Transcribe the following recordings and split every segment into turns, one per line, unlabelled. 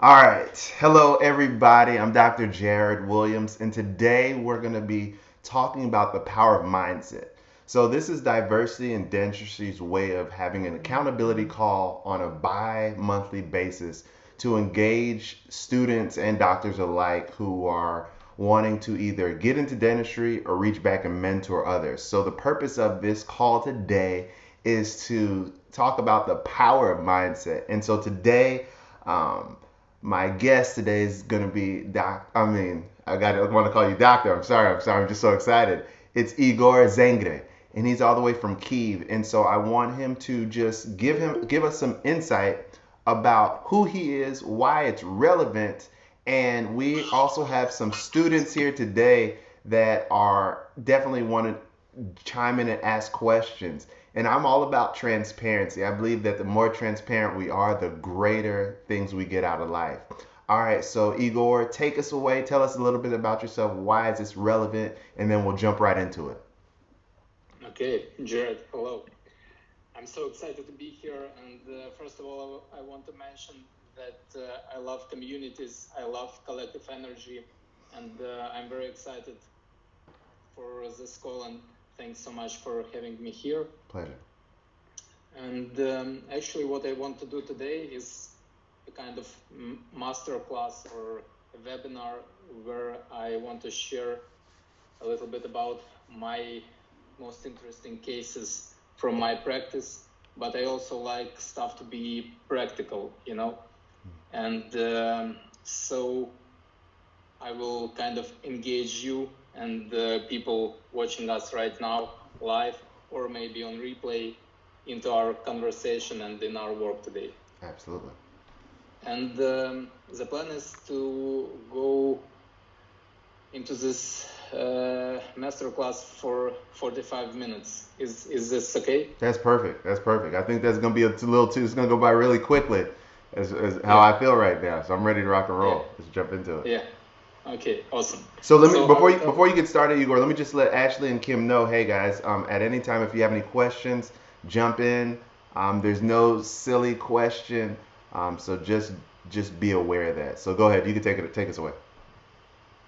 All right. Hello, everybody. I'm Dr. Jared Williams, and today we're going to be talking about the power of mindset. So, this is Diversity and Dentistry's way of having an accountability call on a bi monthly basis to engage students and doctors alike who are wanting to either get into dentistry or reach back and mentor others. So, the purpose of this call today is to talk about the power of mindset. And so, today, um, my guest today is gonna be I want to call you doctor. I'm just so excited. It's Igor Zengre, and he's all the way from Kiev. And so I want him to just give us some insight about who he is, why it's relevant, and we also have some students here today that are definitely want to chime in and ask questions. And I'm all about transparency. I believe that the more transparent we are, the greater things we get out of life. All right, so Igor, take us away. Tell us a little bit about yourself. Why is this relevant? And then we'll jump right into it.
Okay, Jared, hello. I'm so excited to be here. And first of all, I want to mention that I love communities, I love collective energy, and I'm very excited for this call. And thanks so much for having me here.
Pleasure.
And actually, what I want to do today is a kind of master class or a webinar where I want to share a little bit about my most interesting cases from my practice, but I also like stuff to be practical, and so I will kind of engage you and the people watching us right now live or maybe on replay into our conversation and in our work today.
Absolutely.
And the plan is to go into this masterclass for 45 minutes. Is this okay?
That's perfect. That's perfect. I think that's gonna be a little too. It's gonna go by really quickly, as how
Yeah.
I feel right now. So I'm ready to rock and roll.
Yeah.
Let's jump into it.
Yeah. Okay. Awesome.
So let me
So
before you get started, Igor, let me just let Ashley and Kim know. Hey guys, at any time if you have any questions, jump in. There's no silly question, so just be aware of that. So go ahead. You can take us away.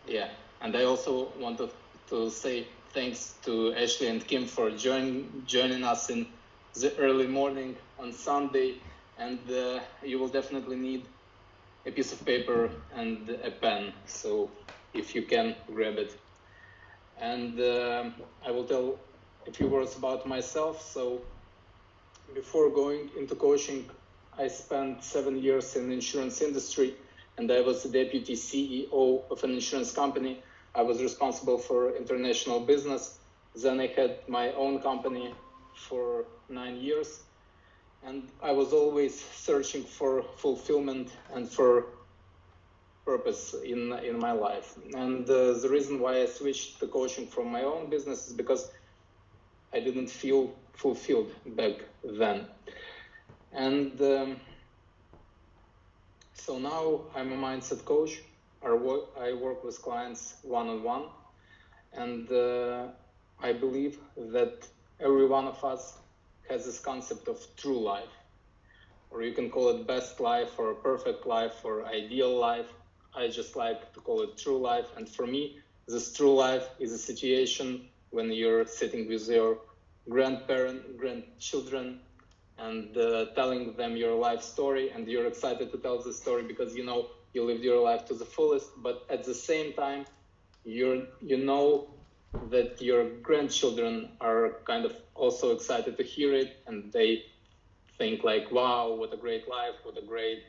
Yeah, and I also wanted to say thanks to Ashley and Kim for joining us in the early morning on Sunday, and you will definitely need a piece of paper and a pen. So if you can, grab it. And I will tell a few words about myself. So before going into coaching, I spent 7 years in the insurance industry, and I was the deputy CEO of an insurance company. I was responsible for international business. Then I had my own company for 9 years, and I was always searching for fulfillment and for purpose in my life. And the reason why I switched to coaching from my own business is because I didn't feel fulfilled back then. And so now I'm a mindset coach. I work with clients one-on-one, and I believe that every one of us has this concept of true life, or you can call it best life or perfect life or ideal life. I just like to call it true life. And for me, this true life is a situation when you're sitting with your grandchildren, and telling them your life story, and you're excited to tell the story because you lived your life to the fullest, but at the same time you know that your grandchildren are kind of also excited to hear it, and they think like, wow, what a great life, what a great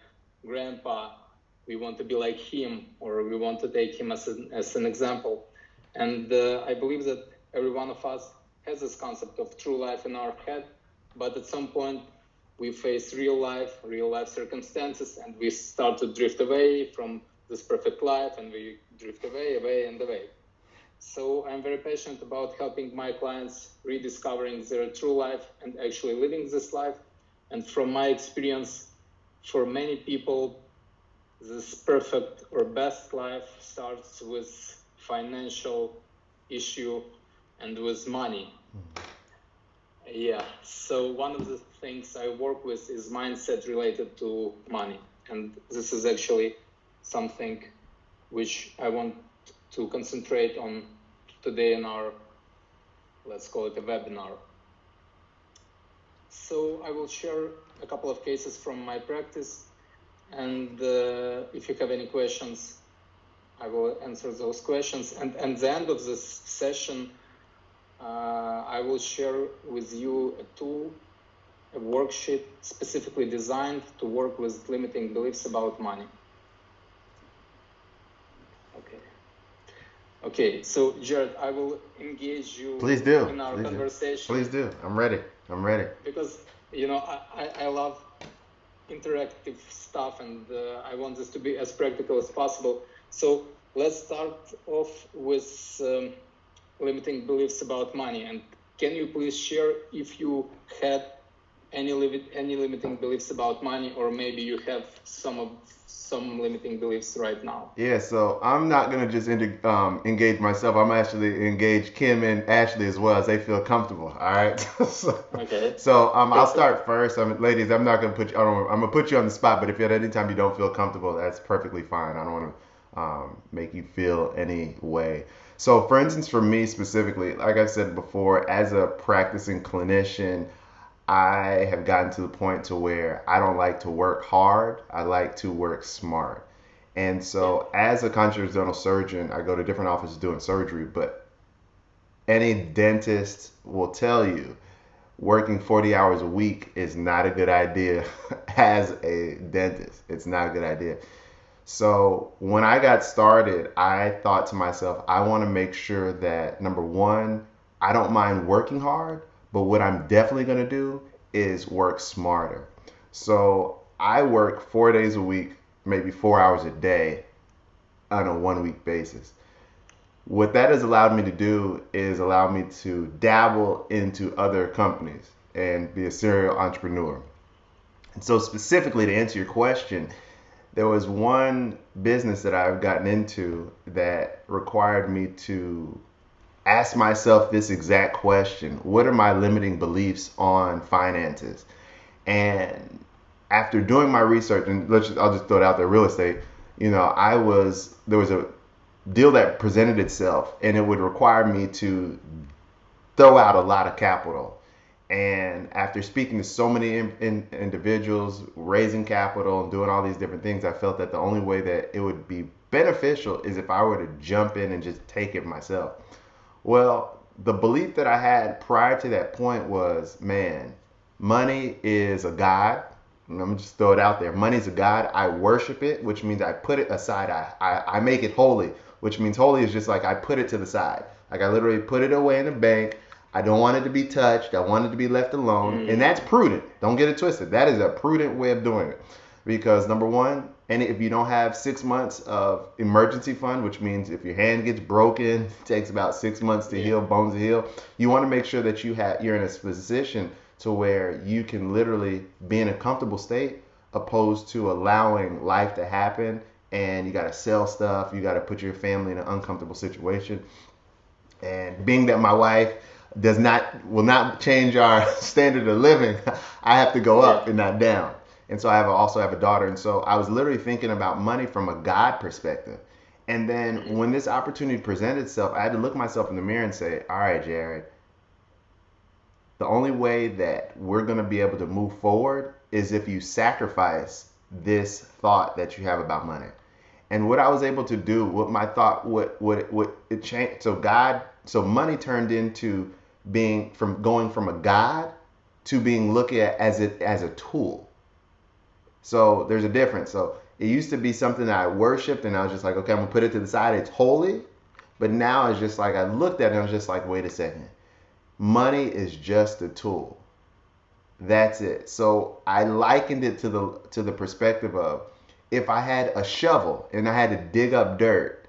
grandpa, we want to be like him, or we want to take him as an example. And I believe that every one of us has this concept of true life in our head, but at some point we face real life circumstances, and we start to drift away from this perfect life, and we drift away and away. So I'm very passionate about helping my clients rediscovering their true life and actually living this life. And from my experience, for many people, this perfect or best life starts with financial issue and with money. Yeah, so one of the things I work with is mindset related to money. And this is actually something which I want to concentrate on today in our, let's call it a webinar. So I will share a couple of cases from my practice, and if you have any questions, I will answer those questions. And at the end of this session, I will share with you a tool, a worksheet specifically designed to work with limiting beliefs about money. Okay, so Jared, I will engage you
Please do.
in our
Please
conversation.
Please do. I'm ready.
Because, I love interactive stuff, and I want this to be as practical as possible. So let's start off with limiting beliefs about money. And can you please share if you had any limiting beliefs about money, or maybe you have some limiting beliefs right now?
Yeah, so I'm not gonna just engage myself. I'm actually engage Kim and Ashley as well as they feel comfortable. All right.
Okay.
So I'll start first. Ladies, I'm not gonna put you. I'm gonna put you on the spot. But if at any time you don't feel comfortable, that's perfectly fine. I don't want to make you feel any way. So, for instance, for me specifically, like I said before, as a practicing clinician, I have gotten to the point to where I don't like to work hard. I like to work smart. And so, as a conscious dental surgeon, I go to different offices doing surgery, but any dentist will tell you working 40 hours a week is not a good idea as a dentist. It's not a good idea. So, when I got started, I thought to myself, I want to make sure that number one, I don't mind working hard, but what I'm definitely going to do is work smarter. So, I work 4 days a week, maybe 4 hours a day on a 1 week basis. What that has allowed me to do is allow me to dabble into other companies and be a serial entrepreneur. And so, specifically to answer your question, there was one business that I've gotten into that required me to ask myself this exact question: what are my limiting beliefs on finances? And after doing my research, and I'll just throw it out there, real estate, there was a deal that presented itself, and it would require me to throw out a lot of capital. And after speaking to so many individuals, raising capital and doing all these different things, I felt that the only way that it would be beneficial is if I were to jump in and just take it myself. Well, the belief that I had prior to that point was, man, money is a god. Let me just throw it out there. Money is a god. I worship it, which means I put it aside. I make it holy, which means holy is just like I put it to the side. Like I literally put it away in the bank. I don't want it to be touched. I want it to be left alone. And that's prudent. Don't get it twisted. That is a prudent way of doing it. Because number one, and if you don't have 6 months of emergency fund, which means if your hand gets broken, it takes about 6 months to heal, bones to heal, you want to make sure that you're in a position to where you can literally be in a comfortable state, opposed to allowing life to happen and you got to sell stuff, you got to put your family in an uncomfortable situation. And being that my wife will not change our standard of living, I have to go up and not down. And so I also have a daughter. And so I was literally thinking about money from a God perspective. And then when this opportunity presented itself, I had to look myself in the mirror and say, all right, Jared, the only way that we're going to be able to move forward is if you sacrifice this thought that you have about money. And what I was able to do, what my thought, what it changed. So money turned into going from a God to being looked at as a tool. So there's a difference. So it used to be something that I worshipped, and I was just like, okay, I'm gonna put it to the side. It's holy. But now it's just like I looked at it and I was just like, wait a second. Money is just a tool. That's it. So I likened it to the perspective of, if I had a shovel and I had to dig up dirt,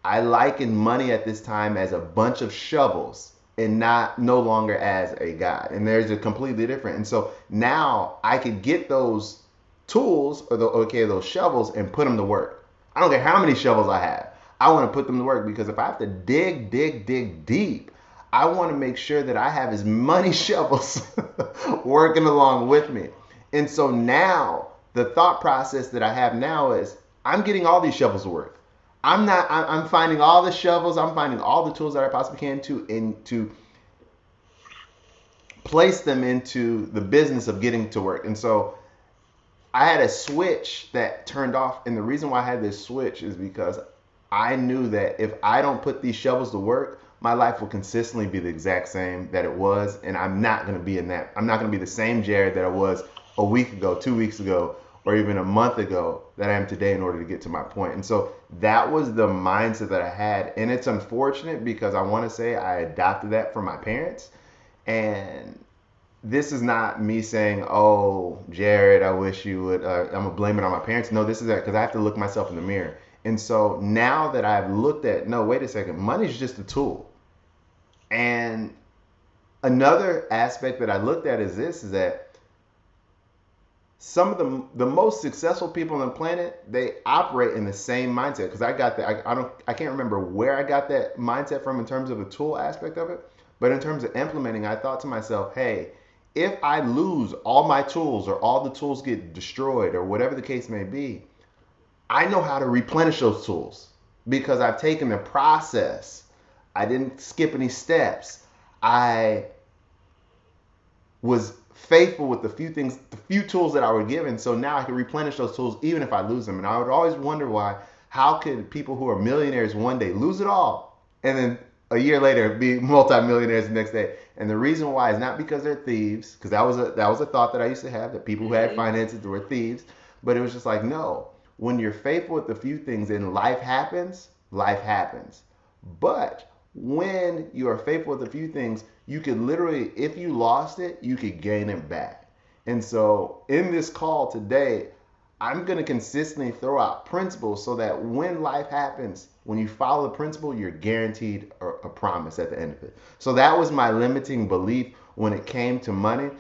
I liken money at this time as a bunch of shovels and no longer as a God. And there's a completely different. And so now I could get those tools or those shovels and put them to work. I don't care how many shovels I have. I want to put them to work, because if I have to dig deep, I want to make sure that I have as many shovels working along with me. And so now the thought process that I have now is I'm getting all these shovels of work. I'm not. I'm finding all the shovels. I'm finding all the tools that I possibly can to place them into the business of getting to work. And so I had a switch that turned off, and the reason why I had this switch is because I knew that if I don't put these shovels to work, my life will consistently be the exact same that it was, and I'm not going to be in that. I'm not going to be the same Jared that I was a week ago, 2 weeks ago, or even a month ago that I am today in order to get to my point. And so that was the mindset that I had, and it's unfortunate because I want to say I adopted that from my parents, and this is not me saying, "Oh, Jared, I wish you would." I'm gonna blame it on my parents. No, this is that because I have to look myself in the mirror. And so now that I've looked at, no, wait a second, money's just a tool. And another aspect that I looked at is this: is that some of the most successful people on the planet they operate in the same mindset. Because I got that, I can't remember where I got that mindset from in terms of the tool aspect of it, but in terms of implementing, I thought to myself, hey, if I lose all my tools or all the tools get destroyed or whatever the case may be, I know how to replenish those tools because I've taken the process. I didn't skip any steps. I was faithful with the few things, the few tools that I were given. So now I can replenish those tools even if I lose them. And I would always wonder why, how could people who are millionaires one day lose it all and then a year later be multimillionaires the next day? And the reason why is not because they're thieves, because that was a thought that I used to have that people who had finances were thieves, but it was just like no. When you're faithful with the few things and life happens, life happens. But when you are faithful with a few things, you could literally, if you lost it, you could gain it back. And so in this call today, I'm going to consistently throw out principles so that when life happens, when you follow the principle, you're guaranteed a promise at the end of it. So that was my limiting belief when it came to money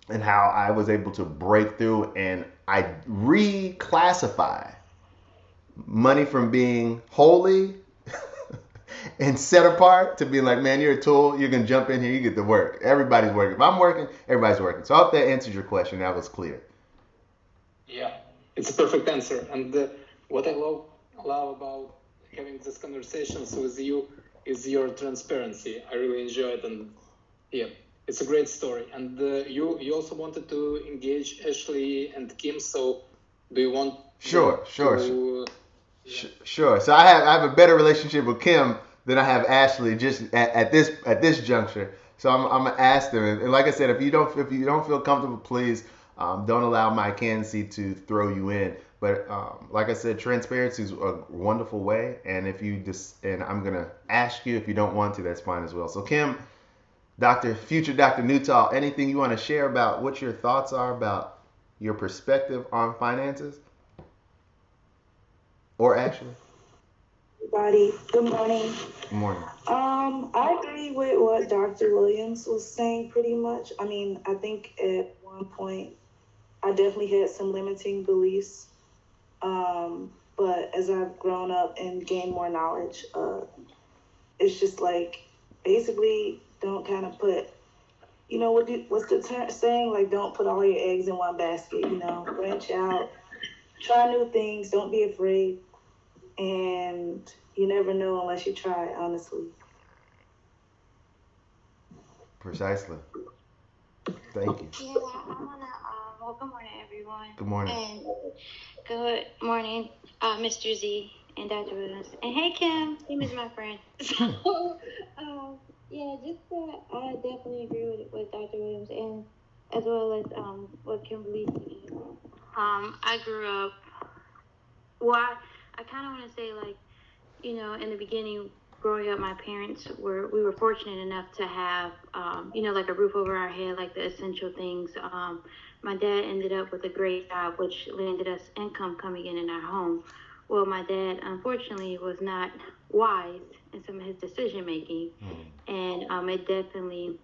and how I was able to break through and I reclassify money from being holy and set apart to being like, man, you're a tool. You can jump in here. You get to work. Everybody's working. If I'm working, everybody's working. So I hope that answers your question. That was clear.
Yeah, it's a perfect answer. And what I love about having these conversations with you is your transparency. I really enjoy it, and yeah, it's a great story. And you also wanted to engage Ashley and Kim. So do you want
Sure, sure,
to?
sure. So I have a better relationship with Kim than I have Ashley just at this juncture. So I'm gonna ask them, and like I said, if you don't feel comfortable, please don't allow my candidacy to throw you in. But like I said, transparency is a wonderful way, and if you just and I'm gonna ask you if you don't want to, that's fine as well. So Kim, future Dr. Newtall, anything you want to share about what your thoughts are about your perspective on finances, or Ashley?
Everybody, good morning.
Good morning.
I agree with what Dr. Williams was saying pretty much. I mean, I think at one point I definitely had some limiting beliefs. But as I've grown up and gained more knowledge, it's just like basically don't kind of put, what's the saying? Like, don't put all your eggs in one basket, branch out, try new things, don't be afraid. And you never know unless you try, honestly.
Precisely. Thank you.
Yeah, I wanna. Well, good morning, everyone,
Good morning.
and good morning, Mr. Z and Dr. Williams, and hey, Kim. Kim is my friend. So, yeah, just I definitely agree with Dr. Williams, and as well as what Kimberly said. I grew up. Well, I kind of want to say like, in the beginning, growing up, my parents we were fortunate enough to have, like a roof over our head, like the essential things. My dad ended up with a great job, which landed us income coming in our home. Well, my dad, unfortunately, was not wise in some of his decision making, and it definitely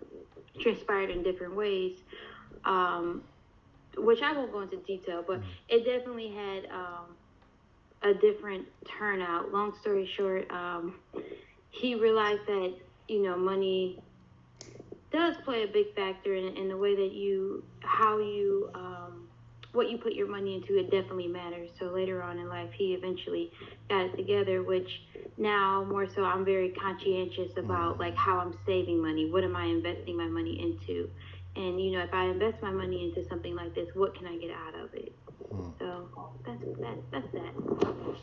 transpired in different ways, which I won't go into detail, but it definitely had a different turnout. Long story short, he realized that money does play a big factor in the way that how you what you put your money into, it definitely matters. So later on in life, he eventually got it together, which now more so I'm very conscientious about like how I'm saving money. What am I investing my money into? And you know, if I invest my money into something like this, what can I get out of it? So that's that.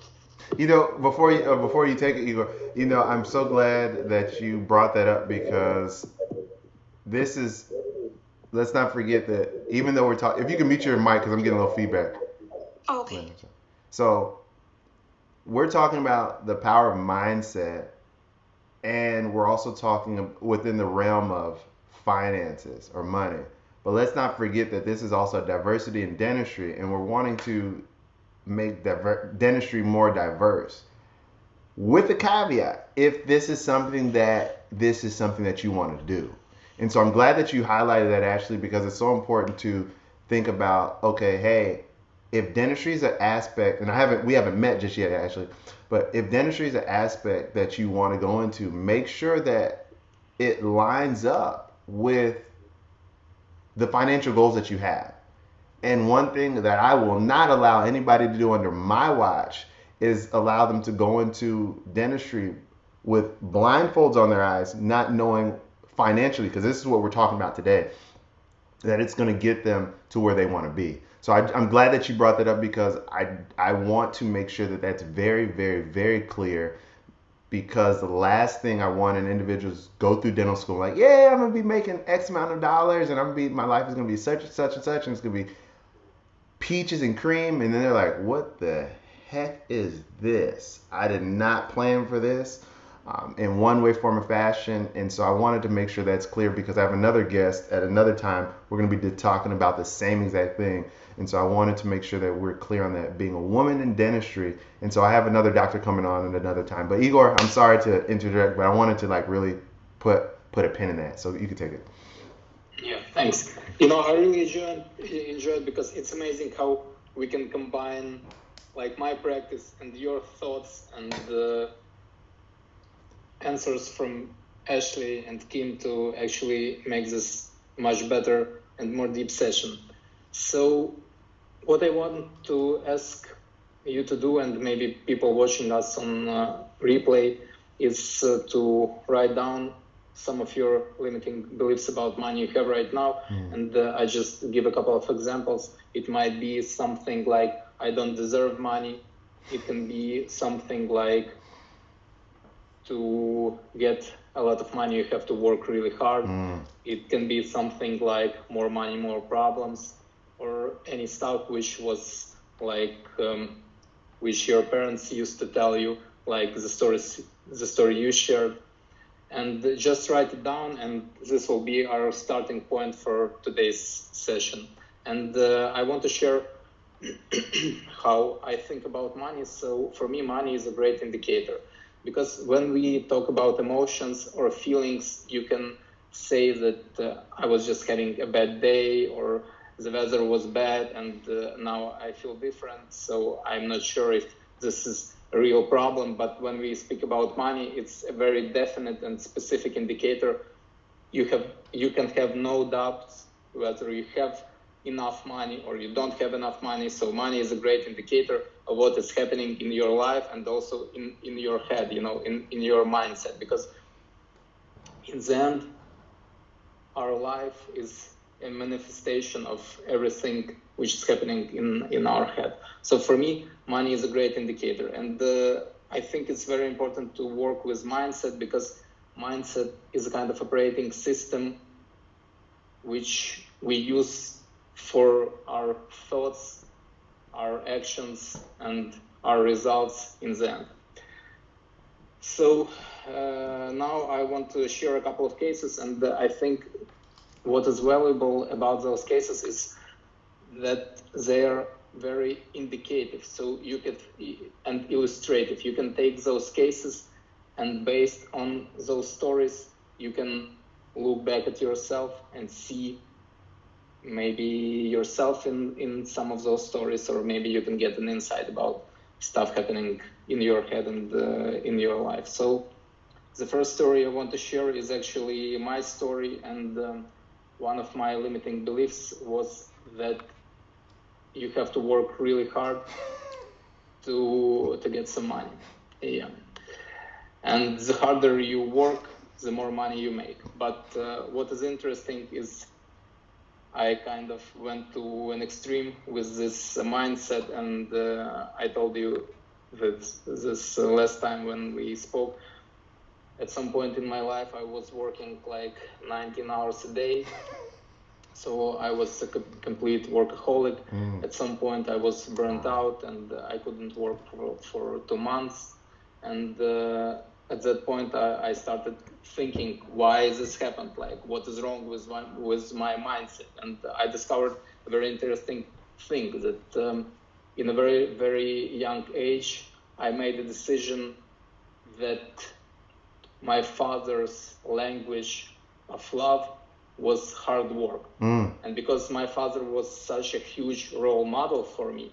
You know, before you take it, Igor, you know, I'm so glad that you brought that up because this is. Let's not forget that even though we're talking, if you can mute your mic because I'm getting a little feedback.
Okay.
So we're talking about the power of mindset, and we're also talking within the realm of finances or money. But let's not forget that this is also diversity in dentistry, and we're wanting to make dentistry more diverse. With the caveat, if this is something that you want to do. And so I'm glad that you highlighted that, Ashley, because it's so important to think about, okay, hey, if dentistry is an aspect, and we haven't met just yet, Ashley, but if dentistry is an aspect that you want to go into, make sure that it lines up with the financial goals that you have. And one thing that I will not allow anybody to do under my watch is allow them to go into dentistry with blindfolds on their eyes, not knowing financially, because this is what we're talking about today, that it's going to get them to where they want to be. So I'm glad that you brought that up because I want to make sure that that's very, very, very clear, because the last thing I want an individual is go through dental school like, yeah, I'm going to be making X amount of dollars and my life is going to be such and such and such, and it's going to be peaches and cream, and then they're like, what the heck is this? I did not plan for this in one way, form, or fashion. And so I wanted to make sure that's clear because I have another guest at another time. We're going to be talking about the same exact thing. And so I wanted to make sure that we're clear on that, being a woman in dentistry. And so I have another doctor coming on at another time. But Igor, I'm sorry to interject, but I wanted to like really put a pin in that. So you can take it.
Yeah, thanks. You know, I really enjoy it because it's amazing how we can combine like my practice and your thoughts and answers from Ashley and Kim to actually make this much better and more deep session. So what I want to ask you to do, and maybe people watching us on replay, is to write down some of your limiting beliefs about money you have right now. And I just give a couple of examples. It might be something like, I don't deserve money. It can be something like, to get a lot of money, you have to work really hard. It can be something like, more money, more problems, or any stuff which was like, which your parents used to tell you, like the story you shared. And just write it down, and this will be our starting point for today's session. And I want to share how I think about money. So for me, money is a great indicator, because when we talk about emotions or feelings, you can say that I was just having a bad day, or the weather was bad and now I feel different, so I'm not sure if this is a real problem. But when we speak about money, it's a very definite and specific indicator. You can have no doubts whether you have enough money or you don't have enough money. So money is a great indicator of what is happening in your life, and also in your head, you know, in your mindset, because in the end, our life is a manifestation of everything which is happening in our head. So for me, money is a great indicator. And I think it's very important to work with mindset, because mindset is a kind of operating system which we use for our thoughts, our actions, and our results in the end. So now I want to share a couple of cases, and I think what is valuable about those cases is that they are very indicative. So you can, and illustrative. You can take those cases, and based on those stories, you can look back at yourself and see maybe yourself in some of those stories, or maybe you can get an insight about stuff happening in your head and in your life. So the first story I want to share is actually my story, and one of my limiting beliefs was that you have to work really hard to get some money. Yeah. And the harder you work, the more money you make. But what is interesting is I kind of went to an extreme with this mindset, and I told you that this last time when we spoke, at some point in my life I was working like 19 hours a day. So I was a complete workaholic. At some point I was burnt out, and I couldn't work for 2 months. And at that point I started thinking, why this happened? Like, what is wrong with my mindset? And I discovered a very interesting thing, that in a very, very young age, I made a decision that my father's language of love was hard work. And because my father was such a huge role model for me,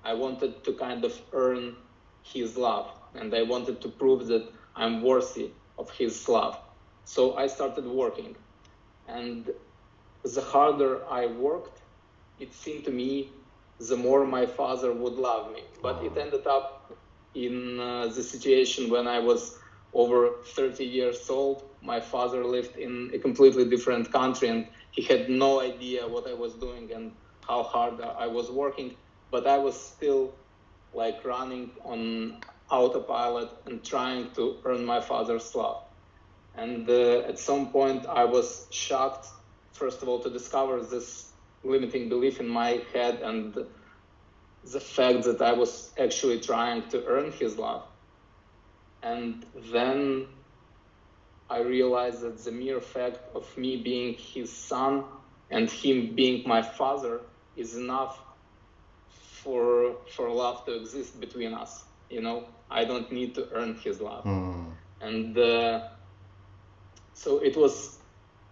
I wanted to kind of earn his love, and I wanted to prove that I'm worthy of his love. So I started working, and the harder I worked, it seemed to me the more my father would love me. But it ended up in the situation when I was over 30 years old. My father lived in a completely different country, and he had no idea what I was doing and how hard I was working. But I was still like running on autopilot and trying to earn my father's love. And at some point I was shocked, first of all, to discover this limiting belief in my head, and the fact that I was actually trying to earn his love. And then I realized that the mere fact of me being his son and him being my father is enough for love to exist between us. I don't need to earn his love. And so it was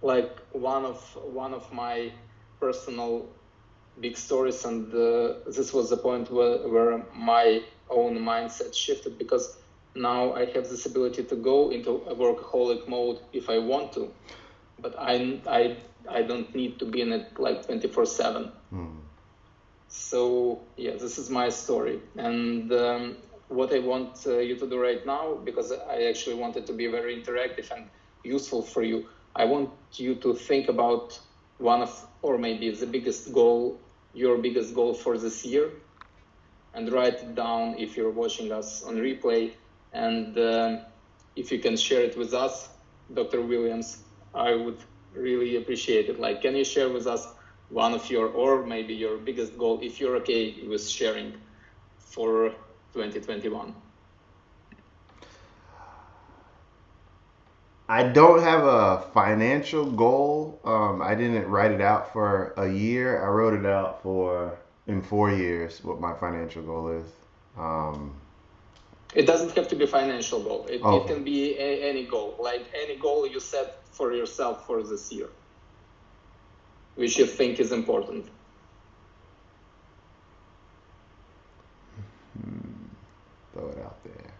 like one of my personal big stories, and this was the point where my own mindset shifted, because now I have this ability to go into a workaholic mode if I want to, but I don't need to be in it like 24/7. So yeah, this is my story. And what I want you to do right now, because I actually want it to be very interactive and useful for you, I want you to think about one of, or maybe the biggest goal, your biggest goal for this year, and write it down if you're watching us on replay. And if you can share it with us, Dr. Williams, I would really appreciate it. Like, can you share with us one of your, or maybe your biggest goal, if you're okay with sharing, for 2021?
I don't have a financial goal. I didn't write it out for a year. I wrote it out in 4 years what my financial goal is.
It doesn't have to be a financial goal. It can be any goal, like any goal you set for yourself for this year, which you think is important.
Throw it out there.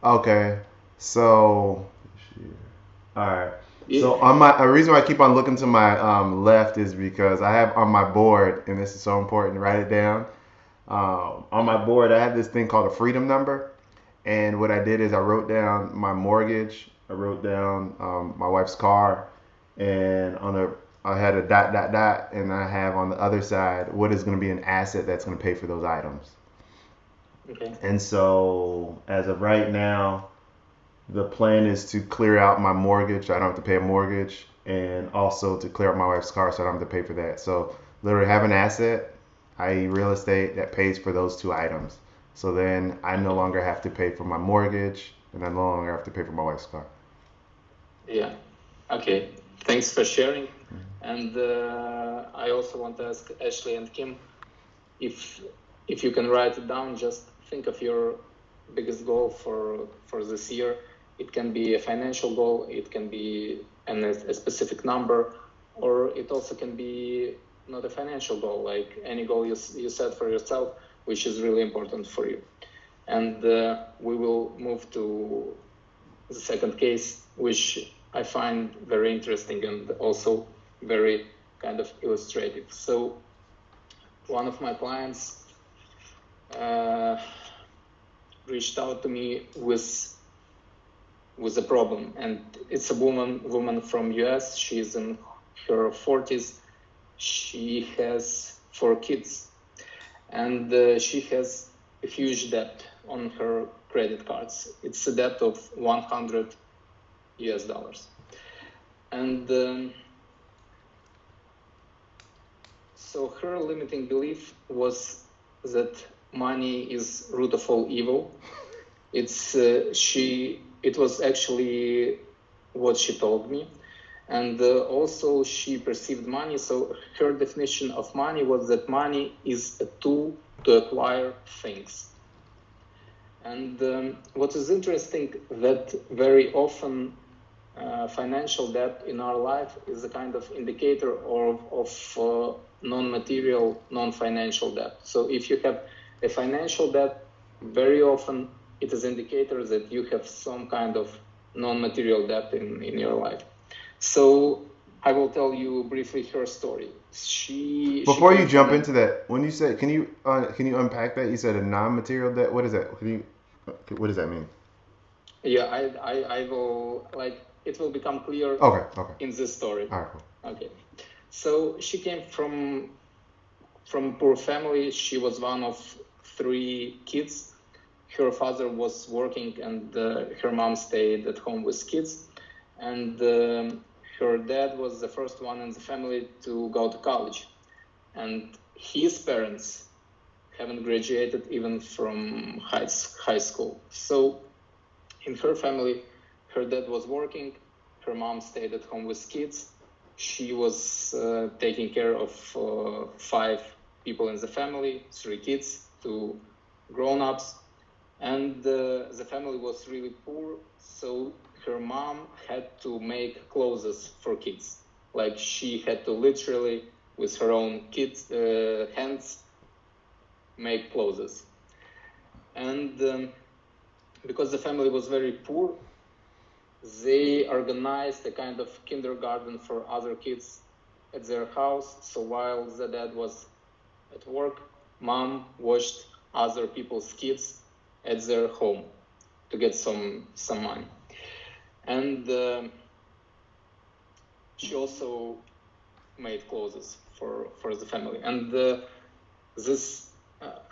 Okay, so all right. So on a reason why I keep on looking to my left is because I have on my board, and this is so important to write it down. On my board, I have this thing called a freedom number, and what I did is I wrote down my mortgage, I wrote down my wife's car, and I had a dot dot dot, and I have on the other side what is going to be an asset that's going to pay for those items.
Okay.
And so as of right now, the plan is to clear out my mortgage so I don't have to pay a mortgage, and also to clear out my wife's car so I don't have to pay for that. So literally have an asset, i.e. real estate, that pays for those two items. So then I no longer have to pay for my mortgage, and I no longer have to pay for my wife's car.
Yeah. Okay. Thanks for sharing. And I also want to ask Ashley and Kim, if you can write it down, just think of your biggest goal for this year. It can be a financial goal, it can be a specific number, or it also can be not a financial goal, like any goal you set for yourself, which is really important for you. And we will move to the second case, which I find very interesting and also very kind of illustrative. So one of my clients reached out to me with a problem, and it's a woman from US. She's in her 40s. She has 4 kids, and she has a huge debt on her credit cards. It's a debt of $100. And so her limiting belief was that money is root of all evil. It was actually what she told me. And also she perceived money. So her definition of money was that money is a tool to acquire things. And what is interesting, that very often financial debt in our life is a kind of indicator of non-material, non-financial debt. So if you have a financial debt, very often it is indicator that you have some kind of non-material debt in your life. So I will tell you briefly her story.
Before you jump into that, when you said, can you unpack that? You said a non-material debt. What is that? What does that mean?
Yeah, I will, like, it will become clear.
Okay.
In this story.
All right, cool.
Okay. So she came from poor family. She was one of 3 kids. Her father was working, and her mom stayed at home with kids. And her dad was the first one in the family to go to college. And his parents haven't graduated even from high school. So in her family, her dad was working, her mom stayed at home with kids. She was taking care of 5 people in the family, 3 kids, 2 grown-ups. And the family was really poor, so her mom had to make clothes for kids. Like, she had to literally, with her own kids' hands, make clothes. And because the family was very poor, they organized a kind of kindergarten for other kids at their house. So while the dad was at work, mom watched other people's kids at their home to get some money. And she also made clothes for the family. And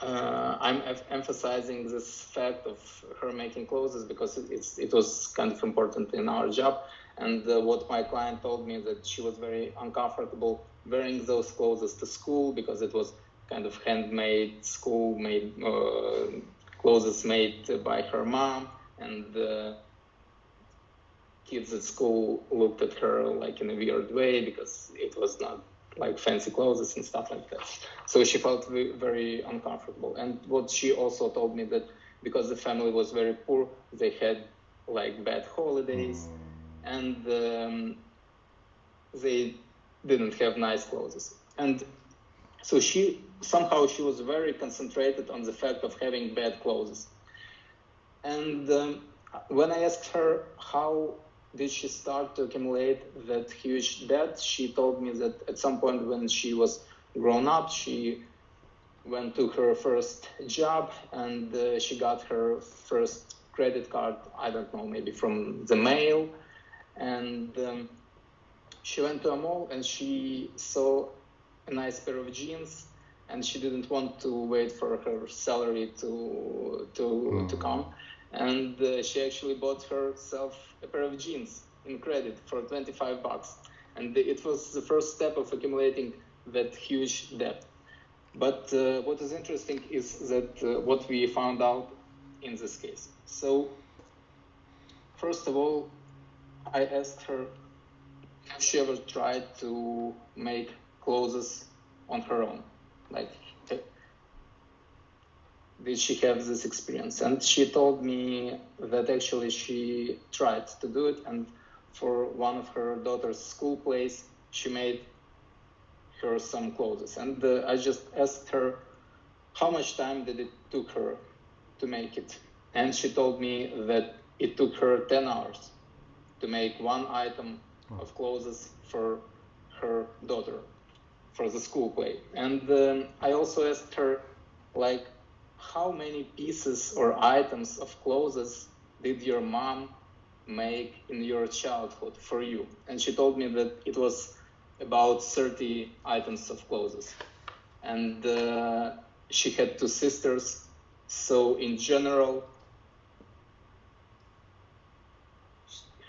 I'm emphasizing this fact of her making clothes because it was kind of important in our job. And what my client told me, that she was very uncomfortable wearing those clothes to school because it was kind of handmade, school-made clothes made by her mom, and kids at school looked at her like in a weird way because it was not like fancy clothes and stuff like that. So she felt very uncomfortable. And what she also told me, that because the family was very poor, they had like bad holidays, and they didn't have nice clothes. And so she was very concentrated on the fact of having bad clothes. And when I asked her how did she start to accumulate that huge debt, she told me that at some point when she was grown up, she went to her first job, and she got her first credit card, I don't know, maybe from the mail. And she went to a mall and she saw a nice pair of jeans, and she didn't want to wait for her salary to come. And she actually bought herself a pair of jeans in credit for $25. And it was the first step of accumulating that huge debt. But what is interesting is that what we found out in this case. So, first of all, I asked her, have she ever tried to make clothes on her own? Like, did she have this experience? And she told me that actually she tried to do it, and for one of her daughter's school plays, she made her some clothes. And I just asked her how much time did it took her to make it. And she told me that it took her 10 hours to make one item of clothes for her daughter for the school play. And I also asked her, like, how many pieces or items of clothes did your mom make in your childhood for you? And she told me that it was about 30 items of clothes. And she had 2 sisters. So in general,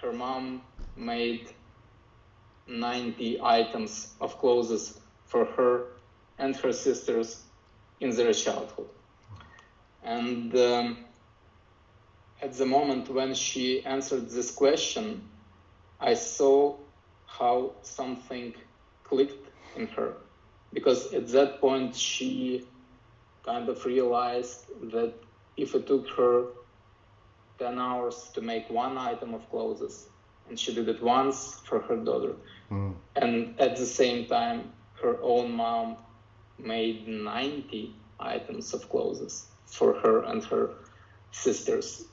her mom made 90 items of clothes for her and her sisters in their childhood. And at the moment when she answered this question, I saw how something clicked in her, because at that point she kind of realized that if it took her 10 hours to make one item of clothes, and she did it once for her daughter, and at the same time her own mom made 90 items of clothes for her and her sisters.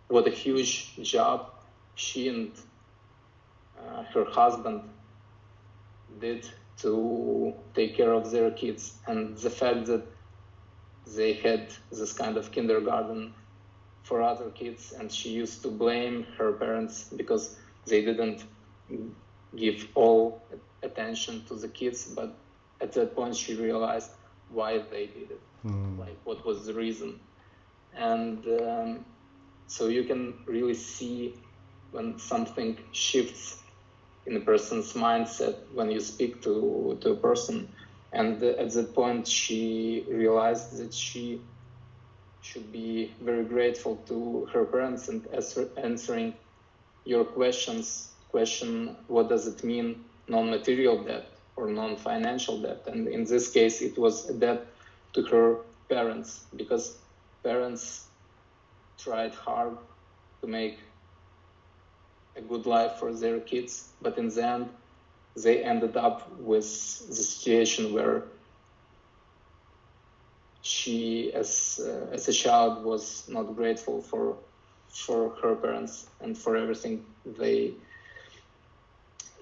What a huge job she and her husband did to take care of their kids. And the fact that they had this kind of kindergarten for other kids, and she used to blame her parents because they didn't give all attention to the kids, but at that point she realized why they did it, like what was the reason. And so you can really see when something shifts in a person's mindset when you speak to a person. And at that point she realized that she should be very grateful to her parents, and answering your question, what does it mean non-material debt or non-financial debt? And in this case, it was a debt to her parents, because parents tried hard to make a good life for their kids, but in the end, they ended up with the situation where she, as a child, was not grateful for her parents and for everything they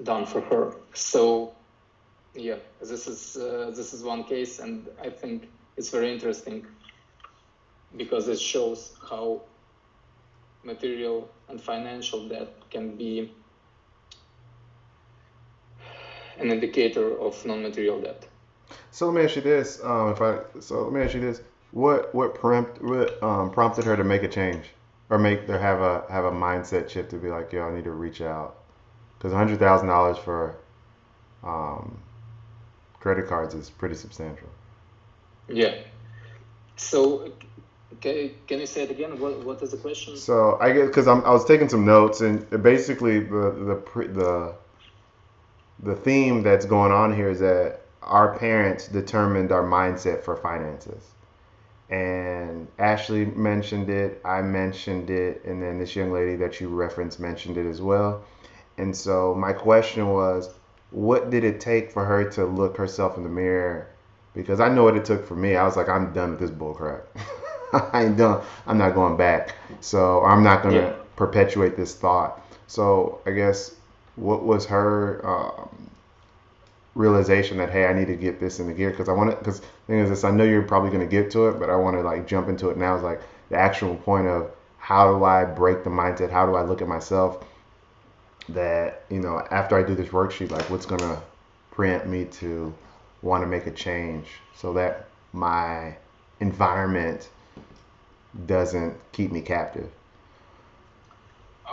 done for her. So yeah, this is one case, and I think it's very interesting because it shows how material and financial debt can be an indicator of non-material debt.
So let me ask you this. What prompted her to make a change, or have a mindset shift to be like, yo, I need to reach out, because $100,000 for credit cards is pretty substantial.
Yeah. So can you say it again? What is the question?
So I guess because I was taking some notes, and basically the theme that's going on here is that our parents determined our mindset for finances. And Ashley mentioned it, I mentioned it, and then this young lady that you referenced mentioned it as well. And so my question was, what did it take for her to look herself in the mirror? Because I know what it took for me. I was like, I'm done with this bull crap. I ain't done. I'm not going back. So I'm not going to perpetuate this thought. So I guess what was her realization that, hey, I need to get this in the gear, because because the thing is this, I know you're probably going to get to it, but I want to like jump into it now. Is like the actual point of how do I break the mindset? How do I look at myself that, after I do this worksheet, like what's going to preempt me to want to make a change so that my environment doesn't keep me captive.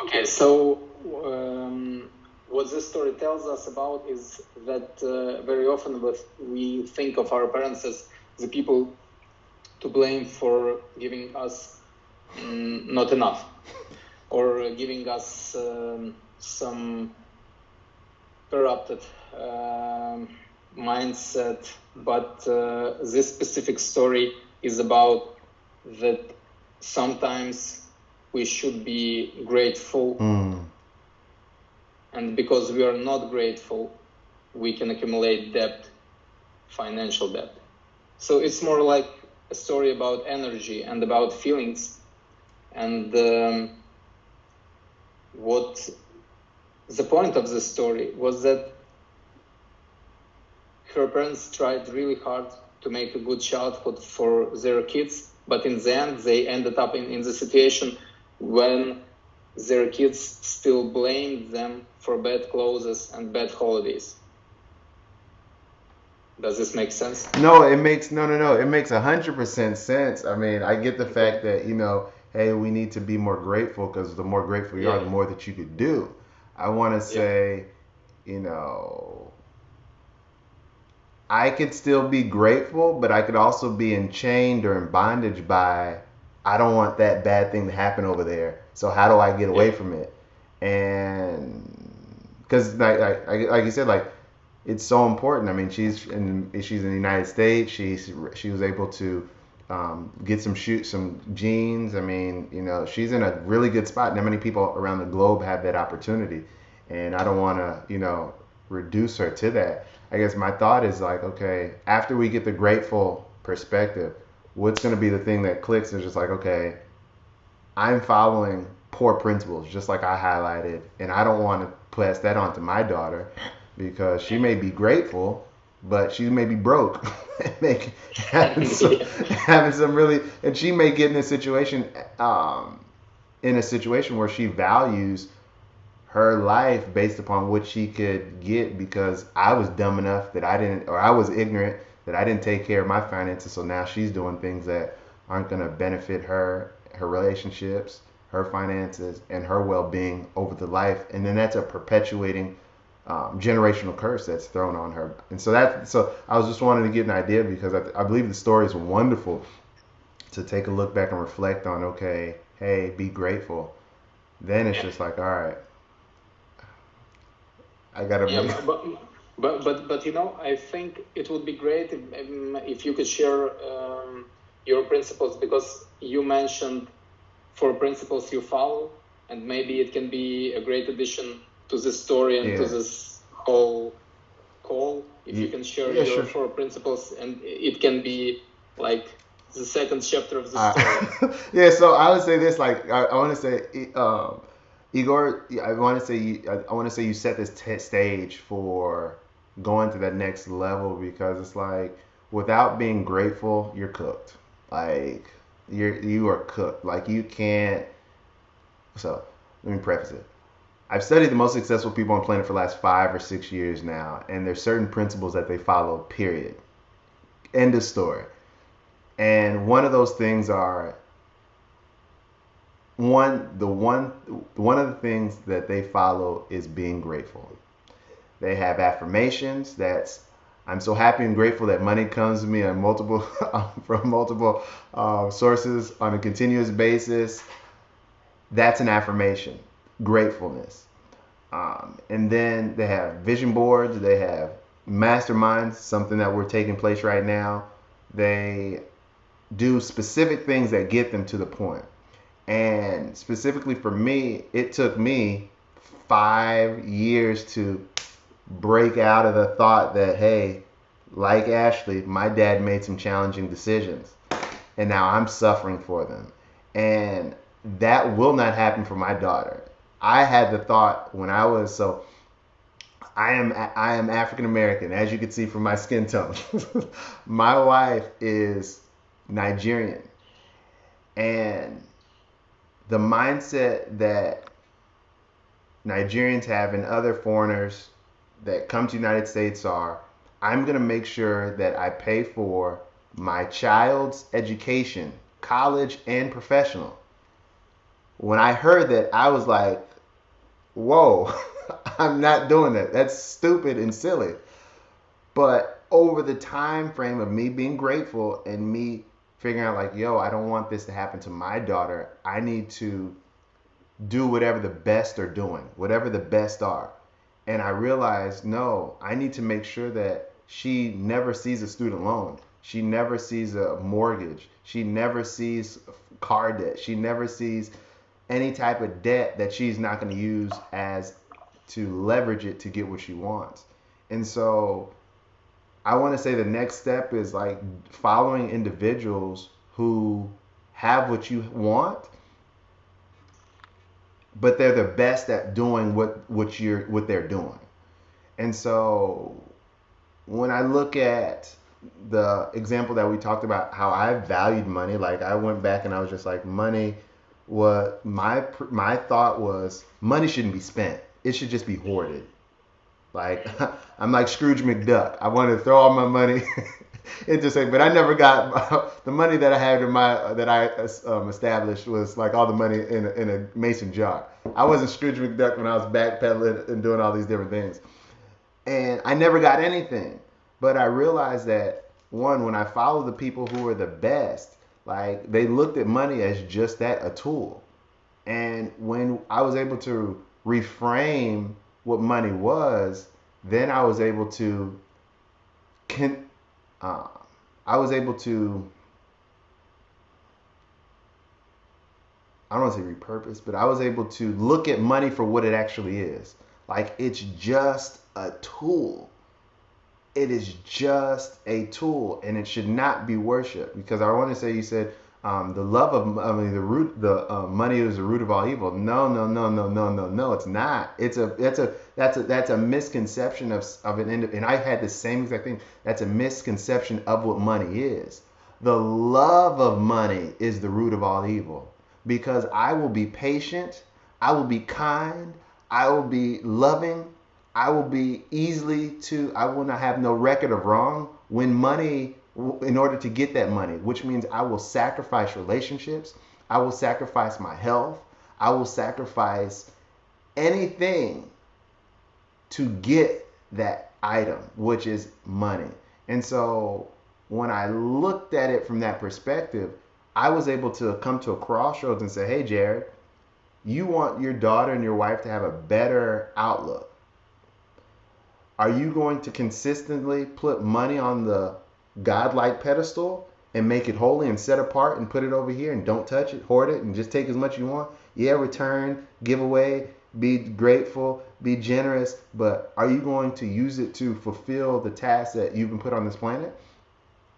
Okay, so what this story tells us about is that very often we think of our parents as the people to blame for giving us not enough, or giving us some corrupted mindset. But this specific story is about that sometimes we should be grateful. And because we are not grateful, we can accumulate debt, financial debt. So it's more like a story about energy and about feelings. And what the point of the story was that her parents tried really hard to make a good childhood for their kids, but in the end they ended up in the situation when their kids still blamed them for bad clothes and bad holidays. Does this make sense?
No, it makes no. It makes 100% sense. I mean, I get the fact that hey, we need to be more grateful because the more grateful you are, the more that you could do. I want to say, you know, I could still be grateful, but I could also be enchained or in bondage by, I don't want that bad thing to happen over there. So how do I get away from it? And because like you said, like it's so important. I mean, she's in the United States. She was able to get some jeans. I mean, she's in a really good spot. Not many people around the globe have that opportunity, and I don't want to reduce her to that. I guess my thought is like, okay, after we get the grateful perspective, what's going to be the thing that clicks is just like, okay, I'm following poor principles, just like I highlighted, and I don't want to pass that on to my daughter because she may be grateful, but she may be broke, having some really, and she may get in a situation where she values her life based upon what she could get because I was dumb enough that I didn't, or I was ignorant that I didn't take care of my finances. So now she's doing things that aren't going to benefit her relationships, her finances, and her well-being over the life. And then that's a perpetuating generational curse that's thrown on her. And so I was just wanting to get an idea because I believe the story is wonderful to take a look back and reflect on. Okay, hey, be grateful. Then it's just like, all right, I gotta make.
But I think it would be great if you could share your principles, because you mentioned 4 principles you follow, and maybe it can be a great addition to this story and to this whole call. If you can share your 4 principles, and it can be like the second chapter of the story.
Yeah, so I would say this, like I want to say, Igor, I want to say you set this stage for going to that next level because it's like without being grateful, you're cooked. Like you are cooked. Like you can't. So let me preface it. I've studied the most successful people on the planet for the last 5 or 6 years now, and there's certain principles that they follow. Period. End of story. And one of those things are one of the things that they follow is being grateful. They have affirmations that's I'm so happy and grateful that money comes to me on multiple from multiple sources on a continuous basis. That's an affirmation, gratefulness. And then they have vision boards. They have masterminds, something that we're taking place right now. They do specific things that get them to the point. And specifically for me, it took me 5 years to break out of the thought that, hey, like Ashley, my dad made some challenging decisions and now I'm suffering for them. And that will not happen for my daughter. I had the thought when I was I am African American, as you can see from my skin tone. My wife is Nigerian. And the mindset that Nigerians have and other foreigners that come to the United States are, I'm going to make sure that I pay for my child's education, college and professional. When I heard that, I was like, whoa, I'm not doing that. That's stupid and silly. But over the time frame of me being grateful and me figuring out like, yo, I don't want this to happen to my daughter. I need to do whatever the best are doing, whatever the best are. And I realized, no, I need to make sure that she never sees a student loan. She never sees a mortgage. She never sees car debt. She never sees any type of debt that she's not going to use as to leverage it to get what she wants. And so I want to say the next step is like following individuals who have what you want, but they're the best at doing what they're doing. And so when I look at the example that we talked about, how I valued money, like I went back and I was just like, money, what my thought was, money shouldn't be spent. It should just be hoarded. Like I'm like Scrooge McDuck. I wanted to throw all my money into something, but I never got the money that I had in my that I established was like all the money in a mason jar. I wasn't Scrooge McDuck when I was backpedaling and doing all these different things, and I never got anything. But I realized that one, when I followed the people who were the best, like they looked at money as just that, a tool. And when I was able to reframe what money was, then I was able to can I was able to, I don't want to say repurpose, but I was able to look at money for what it actually is. Like it's just a tool. It is just a tool, and it should not be worshipped. Because I want to say, you said the love of, I mean, the money is the root of all evil. No, no, no, no, no, no, no. It's not. That's a misconception of an individual. And I had the same exact thing. That's a misconception of what money is. The love of money is the root of all evil. Because I will be patient, I will be kind, I will be loving, I will be I will not have no record of wrong when money, in order to get that money, which means I will sacrifice relationships, I will sacrifice my health, I will sacrifice anything to get that item, which is money. And so when I looked at it from that perspective, I was able to come to a crossroads and say, hey, Jared, you want your daughter and your wife to have a better outlook. Are you going to consistently put money on the godlike pedestal and make it holy and set apart and put it over here and don't touch it, hoard it, and just take as much as you want? Yeah, return, give away, be grateful, be generous, but are you going to use it to fulfill the task that you've been put on this planet?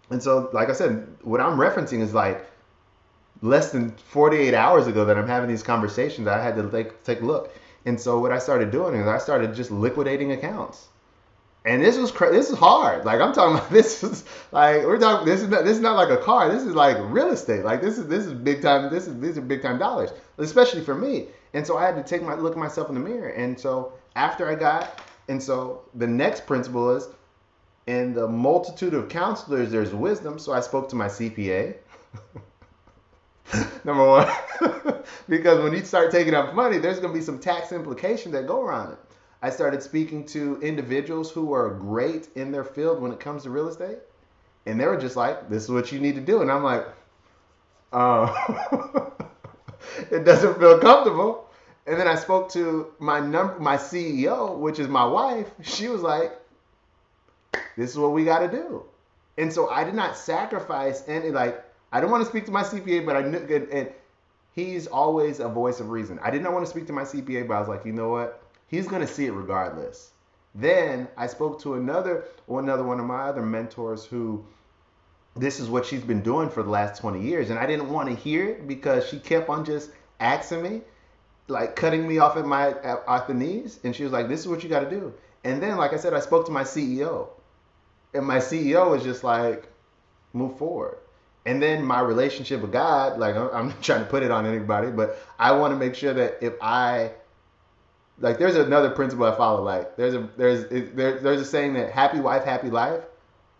And so, like I said, what I'm referencing is like less than 48 hours ago that I'm having these conversations. I had to take a look. And so what I started doing is I started just liquidating accounts. And this is hard. Like I'm talking about, this is like this is not like a car. This is like real estate. Like this is big time. These are big time dollars, especially for me. And so I had to look at myself in the mirror. And so so the next principle is, in the multitude of counselors, there's wisdom. So I spoke to my CPA. Number one, because when you start taking up money, there's going to be some tax implications that go around it. I started speaking to individuals who are great in their field when it comes to real estate. And they were just like, this is what you need to do. And I'm like, it doesn't feel comfortable. And then I spoke to my CEO, which is my wife. She was like, this is what we got to do. And so I did not sacrifice any, like, I didn't want to speak to my CPA, but I knew, and he's always a voice of reason. I did not want to speak to my CPA, but I was like, you know what? He's going to see it regardless. Then I spoke to another one of my other mentors who, this is what she's been doing for the last 20 years. And I didn't want to hear it because she kept on just asking me, like cutting me off at the knees. And she was like, this is what you got to do. And then, like I said, I spoke to my CEO. And my CEO was just like, move forward. And then my relationship with God, like I'm not trying to put it on anybody, but I want to make sure that if like there's another principle I follow. Like there's a saying that happy wife, happy life.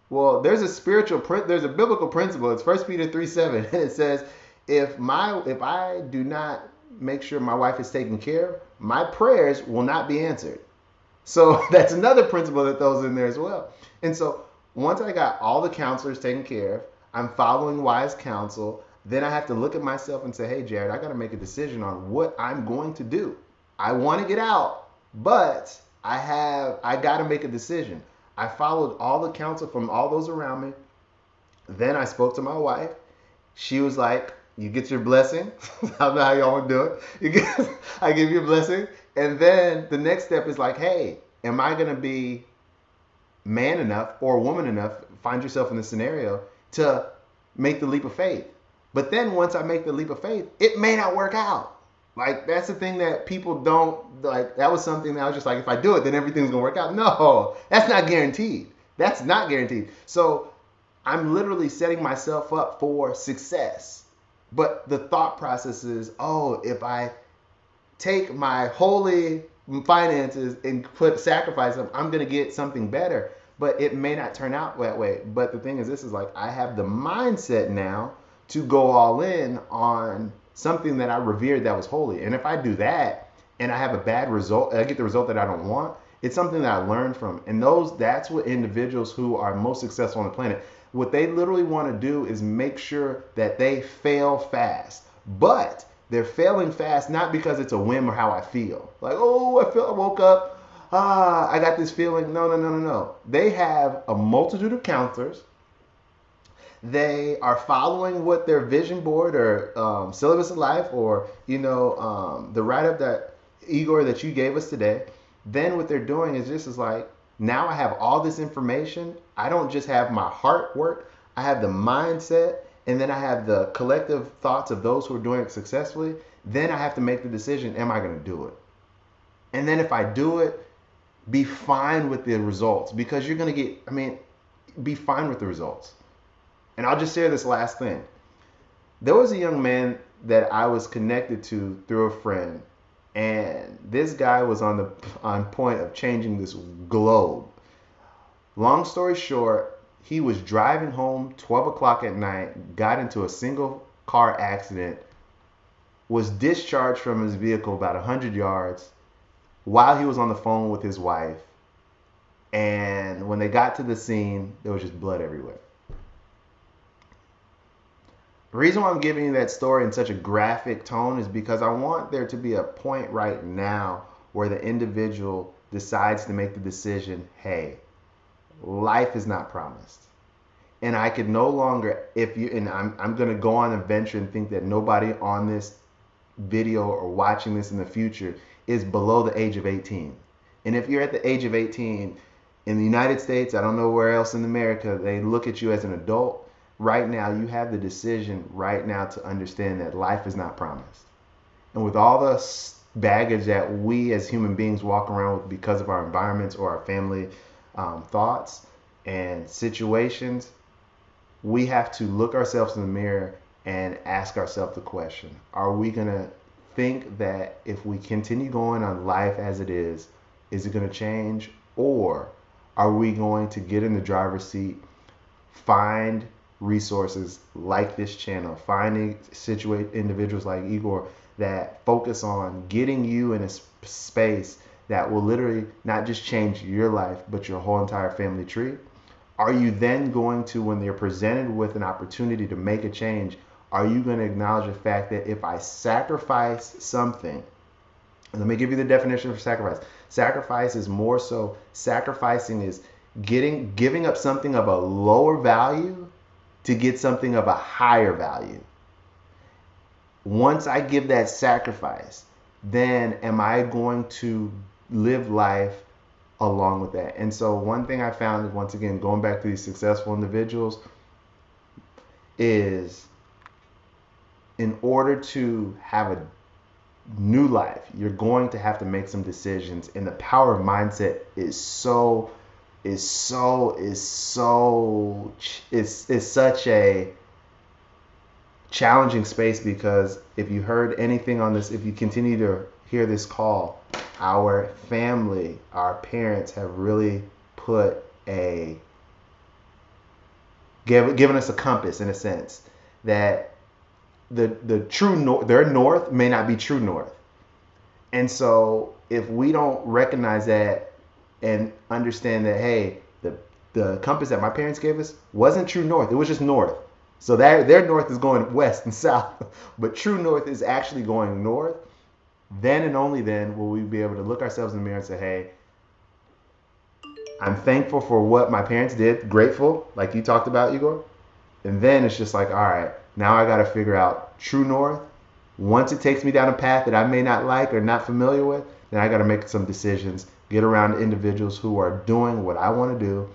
Well, there's a biblical principle. It's 1 Peter 3:7, and it says, if I do not make sure my wife is taken care of, my prayers will not be answered. So that's another principle that throws in there as well. And so once I got all the counselors taken care of, I'm following wise counsel, then I have to look at myself and say, hey, Jared, I got to make a decision on what I'm going to do. I want to get out, but I got to make a decision. I followed all the counsel from all those around me. Then I spoke to my wife. She was like, you get your blessing. I don't know how y'all want to do it. I give you a blessing. And then the next step is like, hey, am I going to be man enough or woman enough, find yourself in this scenario, to make the leap of faith? But then once I make the leap of faith, it may not work out. Like that's the thing that people don't like. That was something that I was just like, if I do it, then everything's gonna work out. No, that's not guaranteed. That's not guaranteed. So I'm literally setting myself up for success. But the thought process is, oh, if I take my holy finances and put sacrifice them, I'm gonna get something better. But it may not turn out that way. But the thing is, this is like I have the mindset now to go all in on something that I revered that was holy. And if I do that and I have a bad result, I get the result that I don't want, it's something that I learned from. And that's what individuals who are most successful on the planet, what they literally want to do is make sure that they fail fast. But they're failing fast not because it's a whim or how I feel. Like, oh, I woke up, I got this feeling. No, no, no, no, no. They have a multitude of counselors. They are following what their vision board or syllabus of life, or the write-up that Igor that you gave us today. Then what they're doing is just is like, now I have all this information. I don't just have my heart work. I have the mindset, and then I have the collective thoughts of those who are doing it successfully. Then I have to make the decision, am I going to do it? And then if I do it, be fine with the results, because you're going to be fine with the results. And I'll just share this last thing. There was a young man that I was connected to through a friend, and this guy was on point of changing this globe. Long story short, he was driving home 12 o'clock at night, got into a single car accident, was discharged from his vehicle about 100 yards while he was on the phone with his wife. And when they got to the scene, there was just blood everywhere. The reason why I'm giving you that story in such a graphic tone is because I want there to be a point right now where the individual decides to make the decision, hey, life is not promised. And I could no longer, I'm going to go on a venture and think that nobody on this video or watching this in the future is below the age of 18. And if you're at the age of 18 in the United States, I don't know where else in America, they look at you as an adult. Right now, you have the decision right now to understand that life is not promised. And with all the baggage that we as human beings walk around with because of our environments or our family thoughts and situations, we have to look ourselves in the mirror and ask ourselves the question, are we going to think that if we continue going on life as it is it going to change? Or are we going to get in the driver's seat, find resources like this channel, finding individuals like Igor that focus on getting you in a space that will literally not just change your life, but your whole entire family tree? Are you then going to, when they're presented with an opportunity to make a change, are you going to acknowledge the fact that if I sacrifice something, and let me give you the definition for sacrifice. Sacrifice is more so, sacrificing is giving up something of a lower value to get something of a higher value. Once I give that sacrifice, then am I going to live life along with that? And so one thing I found is, once again, going back to these successful individuals, is in order to have a new life, you're going to have to make some decisions. And the power of mindset is such a challenging space, because if you heard anything on this, if you continue to hear this call, our family, our parents have really given us a compass, in a sense, that the true north, their north may not be true north. And so if we don't recognize that and understand that, hey, the compass that my parents gave us wasn't true north, it was just north. So their north is going west and south, but true north is actually going north. Then and only then will we be able to look ourselves in the mirror and say, hey, I'm thankful for what my parents did, grateful, like you talked about, Igor. And then it's just like, all right, now I got to figure out true north. Once it takes me down a path that I may not like or not familiar with, then I got to make some decisions, get around individuals who are doing what I want to do,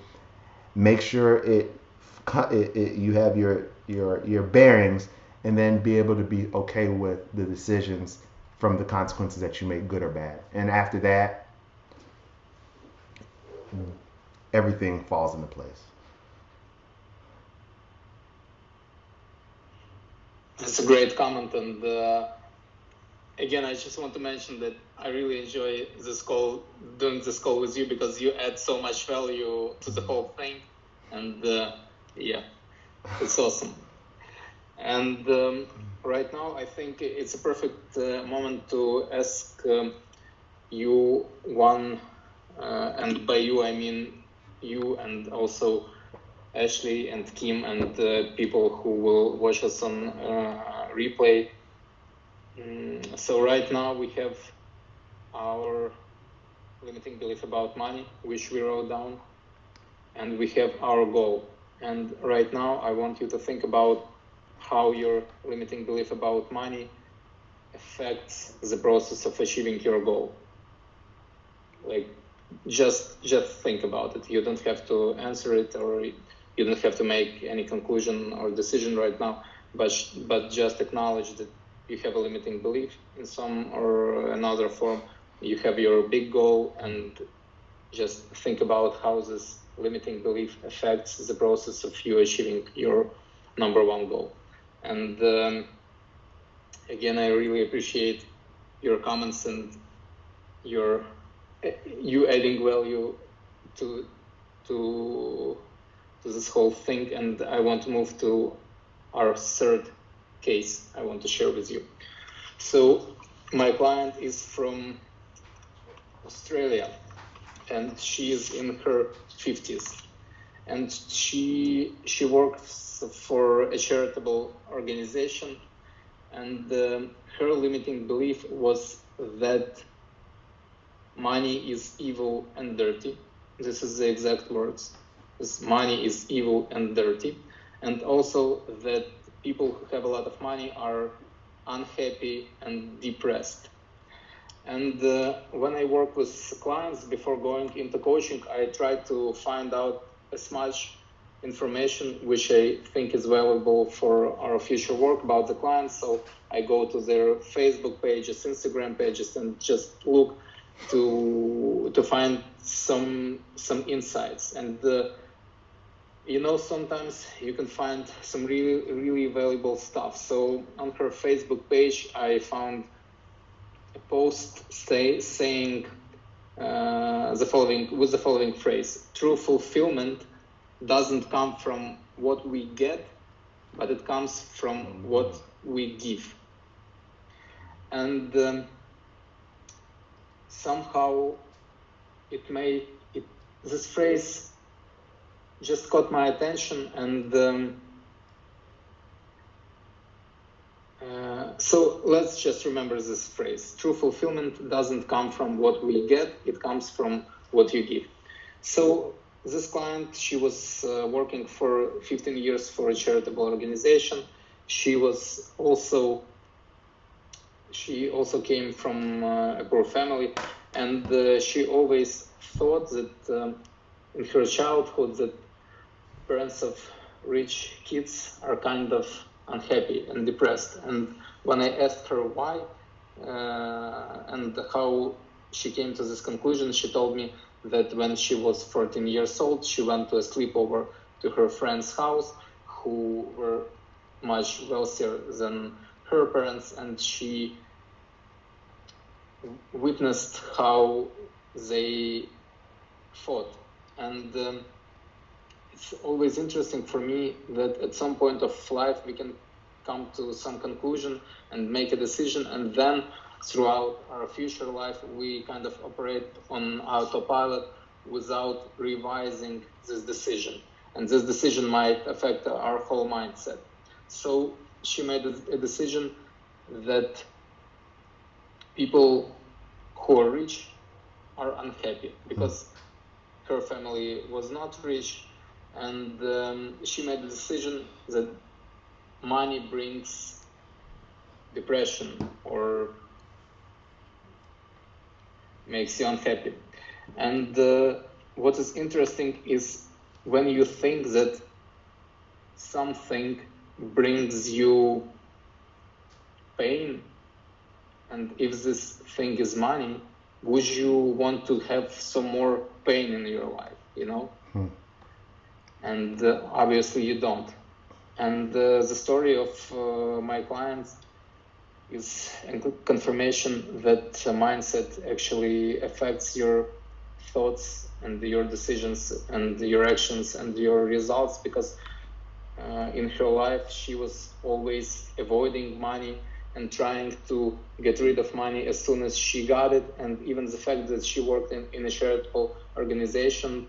make sure you have your bearings, and then be able to be okay with the decisions from the consequences that you make, good or bad. And after that, everything falls into place.
That's a great comment, and again, I just want to mention that I really enjoy doing this call with you, because you add so much value to the whole thing, and yeah, it's awesome. And right now, I think it's a perfect moment to ask you one, and by you I mean you, and also Ashley and Kim and people who will watch us on replay. So right now we have our limiting belief about money, which we wrote down, and we have our goal. And right now I want you to think about how your limiting belief about money affects the process of achieving your goal. Like, just think about it. You don't have to answer it, or you don't have to make any conclusion or decision right now, but just acknowledge that you have a limiting belief in some or another form. You have your big goal, and just think about how this limiting belief affects the process of you achieving your number one goal. And again, I really appreciate your comments and you adding value to this whole thing. And I want to move to our third case I want to share with you. So my client is from Australia, and she is in her 50s, and she works for a charitable organization, and her limiting belief was that money is evil and dirty. This is the exact words. This money is evil and dirty. And also that people who have a lot of money are unhappy and depressed. And when I work with clients, before going into coaching, I try to find out as much information which I think is valuable for our future work about the clients. So I go to their Facebook pages, Instagram pages, and just look to find some insights. And sometimes you can find some really valuable stuff. So on her Facebook page, I found a post saying the following phrase: "True fulfillment doesn't come from what we get, but it comes from what we give." And somehow this phrase just caught my attention, and so let's just remember this phrase: true fulfillment doesn't come from what we get, it comes from what you give. So this client, she was working for 15 years for a charitable organization. She also came from a poor family, and she always thought that in her childhood that parents of rich kids are kind of unhappy and depressed. And when I asked her why and how she came to this conclusion, she told me that when she was 14 years old, she went to a sleepover to her friend's house who were much wealthier than her parents, and she witnessed how they fought. And it's always interesting for me that at some point of life we can come to some conclusion and make a decision, and then throughout our future life we kind of operate on autopilot without revising this decision, and this decision might affect our whole mindset. So she made a decision that people who are rich are unhappy because her family was not rich, and she made the decision that money brings depression or makes you unhappy. And what is interesting is when you think that something brings you pain, and if this thing is money, would you want to have some more pain in your life, you know? And obviously you don't. And the story of my clients is a confirmation that mindset actually affects your thoughts and your decisions and your actions and your results, because in her life she was always avoiding money and trying to get rid of money as soon as she got it. And even the fact that she worked in a charitable organization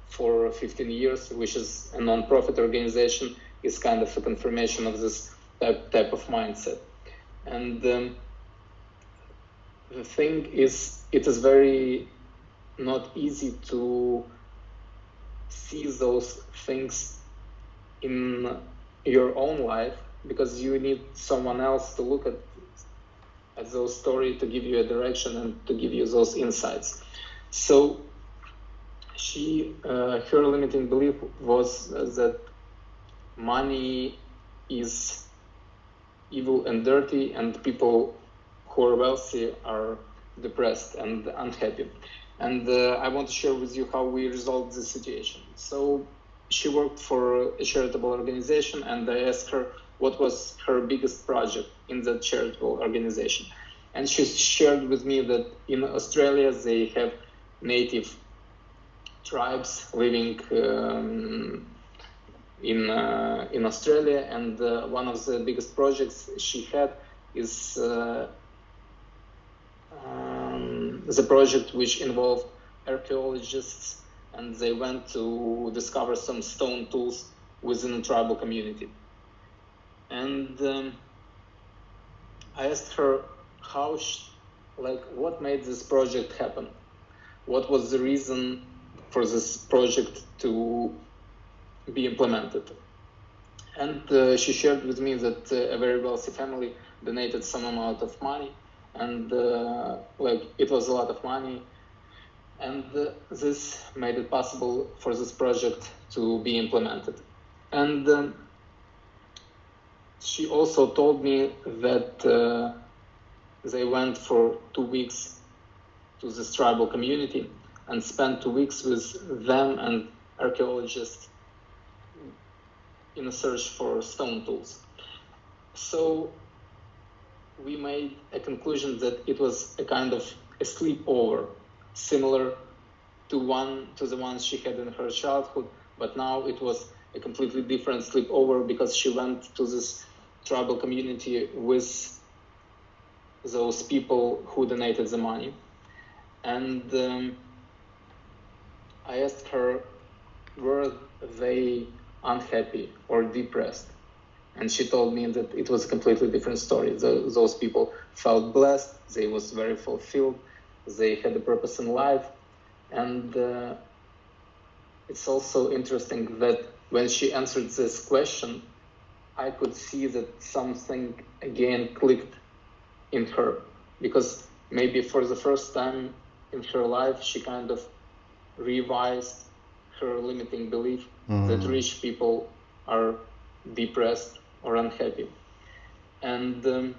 for 15 years, which is a non-profit organization, is kind of a confirmation of this type of mindset. And the thing is, it is very not easy to see those things in your own life, because you need someone else to look at those stories to give you a direction and to give you those insights. So her limiting belief was that money is evil and dirty, and people who are wealthy are depressed and unhappy. And I want to share with you how we resolved this situation. So she worked for a charitable organization, and I asked her what was her biggest project in that charitable organization. And she shared with me that in Australia they have native tribes living in Australia, and one of the biggest projects she had is the project which involved archaeologists, and they went to discover some stone tools within a tribal community. And I asked her what made this project happen? What was the reason for this project to be implemented? And she shared with me that a very wealthy family donated some amount of money, and it was a lot of money, and this made it possible for this project to be implemented. And she also told me that they went for 2 weeks to this tribal community and spent 2 weeks with them and archaeologists in a search for stone tools. So we made a conclusion that it was a kind of a sleepover, similar to the ones she had in her childhood, but now it was a completely different sleepover, because she went to this tribal community with those people who donated the money. And I asked her, were they unhappy or depressed? And she told me that it was a completely different story. Those people felt blessed, they was very fulfilled, they had a purpose in life. And it's also interesting that when she answered this question, I could see that something again clicked in her, because maybe for the first time in her life she kind of revised her limiting belief that rich people are depressed or unhappy. And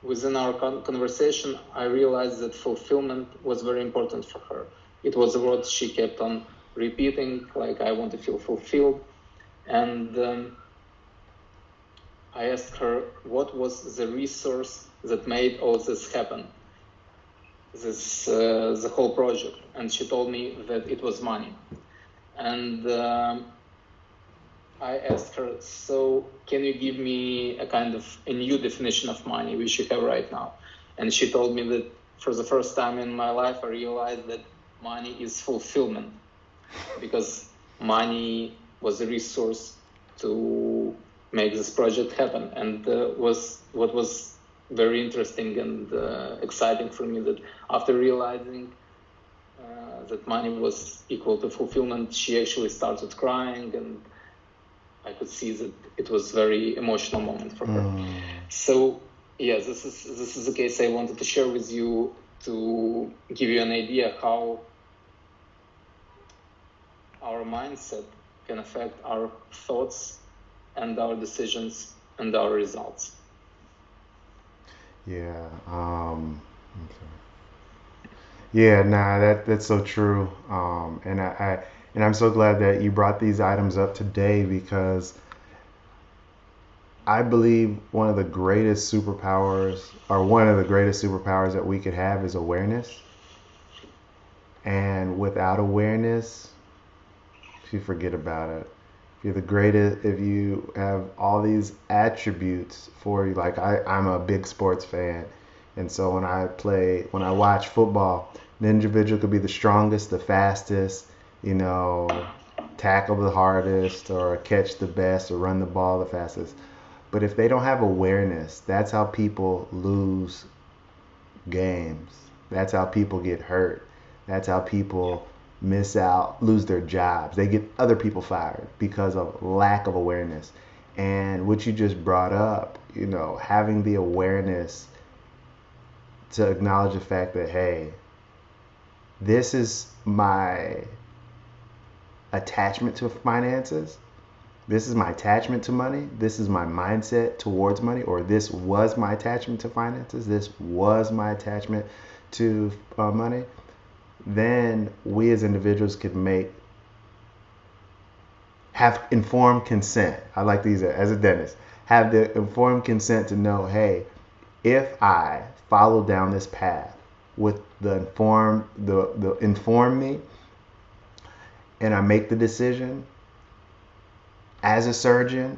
within our conversation, I realized that fulfillment was very important for her. It was a word she kept on repeating, like, I want to feel fulfilled. And I asked her what was the resource that made all this happen, the whole project. And she told me that it was money. And I asked her, so can you give me a kind of a new definition of money which you have right now? And she told me that for the first time in my life, I realized that money is fulfillment, because money was a resource to make this project happen. And what was very interesting and exciting for me, that after realizing that money was equal to fulfillment, she actually started crying, and I could see that it was a very emotional moment for her. So yeah, this is the case I wanted to share with you to give you an idea how our mindset can affect our thoughts and our decisions and our results.
Yeah. I'm sorry. Yeah, nah, that's so true. And I'm so glad that you brought these items up today because I believe one of the greatest superpowers that we could have is awareness. And without awareness, if you forget about it, if you're the greatest, if you have all these attributes for you, like I'm a big sports fan, and so when I watch football, the individual could be the strongest, the fastest, you know, tackle the hardest, or catch the best, or run the ball the fastest. But if they don't have awareness, that's how people lose games. That's how people get hurt. That's how people miss out, lose their jobs. They get other people fired because of lack of awareness. And what you just brought up, having the awareness to acknowledge the fact that, hey, this is my attachment to finances. This is my attachment to money. This is my mindset towards money, or this was my attachment to finances. This was my attachment to money. Then we as individuals could have informed consent. I like these as a dentist. Have the informed consent to know, hey, if I follow down this path with the inform me, and I make the decision as a surgeon,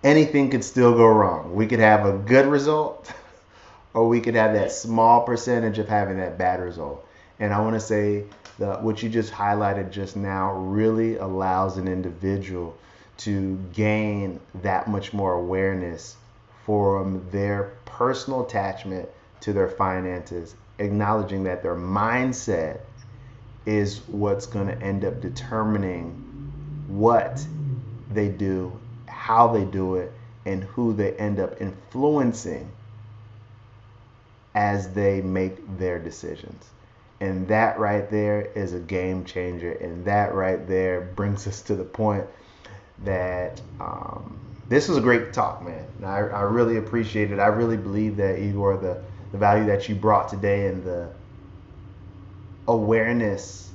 anything could still go wrong. We could have a good result, or we could have that small percentage of having that bad result. And I want to say that what you just highlighted just now really allows an individual to gain that much more awareness from their personal attachment to their finances, acknowledging that their mindset is what's going to end up determining what they do, how they do it, and who they end up influencing as they make their decisions. And that right there is a game changer. And that right there brings us to the point that this was a great talk, man. I really appreciate it. I really believe that Igor, the value that you brought today, and the awareness